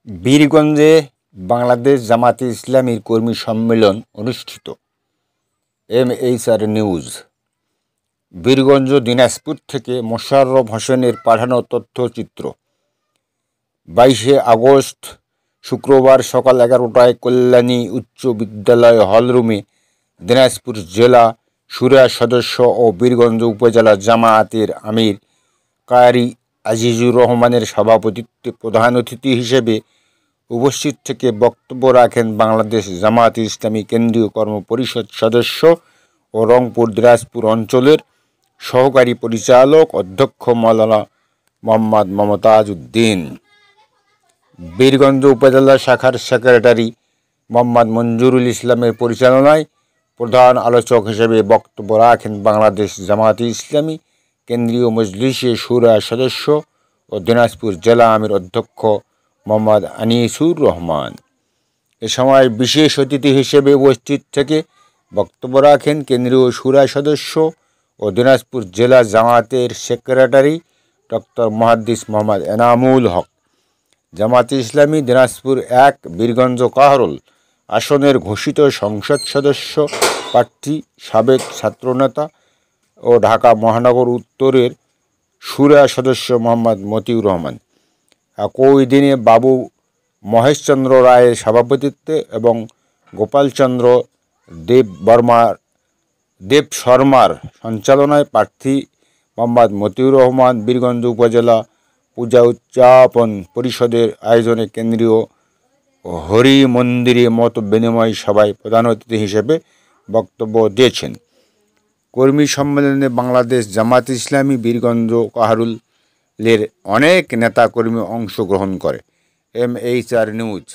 বীরগঞ্জে বাংলাদেশ জামাতে ইসলামীর কর্মী সম্মেলন অনুষ্ঠিত। MHR news. বীরগঞ্জ, দিনাজপুর থেকে মোশাররফ হোসেনের পাঠানো তথ্যচিত্র। 22 আগস্ট শুক্রবার সকাল 11টায় কল্যাণী উচ্চ বিদ্যালয় হলরুমে দিনাজপুর জেলা শুরা সদস্য ও বীরগঞ্জ উপজেলা জামায়াতের আমির কারি আজিজুর রহমানের সভাপতিত্বে প্রধান অতিথি হিসেবে উপস্থিত থেকে বক্তব্য রাখেন বাংলাদেশ জামায়াতে ইসলামী কেন্দ্রীয় কর্মপরিষদ সদস্য ও রংপুর দিনাজপুর অঞ্চলের সহকারী পরিচালক অধ্যক্ষ মাওলানা মোহাম্মদ মমতাজ উদ্দিন। বীরগঞ্জ উপজেলা শাখার সেক্রেটারি মোহাম্মদ মঞ্জুরুল ইসলামের পরিচালনায় প্রধান আলোচক হিসেবে বক্তব্য রাখেন বাংলাদেশ জামায়াতে ইসলামী কেন্দ্রীয় মজলিসে শুরা সদস্য ও দিনাজপুর জেলা আমির অধ্যক্ষ মোহাম্মদ আনিসুর রহমান। এ সময় বিশেষ অতিথি হিসেবে উপস্থিত থেকে বক্তব্য রাখেন কেন্দ্রীয় শুরা সদস্য ও দিনাজপুর জেলা জামায়াতের সেক্রেটারি ডক্টর মুহাদ্দিস মোহাম্মদ এনামুল হক। জামায়াতে ইসলামী দিনাজপুর 1 বীরগঞ্জ কাহরোল আসনের ঘোষিত সংসদ সদস্য প্রার্থী সাবেক ছাত্রনেতা ও ঢাকা মহানগর উত্তরের শুরা সদস্য মোহাম্মদ মতিউর রহমান। একই দিনে বাবু মহেশচন্দ্র রায়ের সভাপতিত্বে এবং গোপালচন্দ্র দেব শর্মার সঞ্চালনায় প্রার্থী মোহাম্মদ মতিউর রহমান বীরগঞ্জ উপজেলা পূজা উদযাপন পরিষদের আয়োজনে কেন্দ্রীয় হরি মন্দিরে মত বিনিময় সভায় প্রধান অতিথি হিসেবে বক্তব্য দিয়েছেন। কর্মী সম্মেলনে বাংলাদেশ জামায়াতে ইসলামী বীরগঞ্জ কাহরুলের অনেক নেতাকর্মী অংশগ্রহণ করে। MHR news.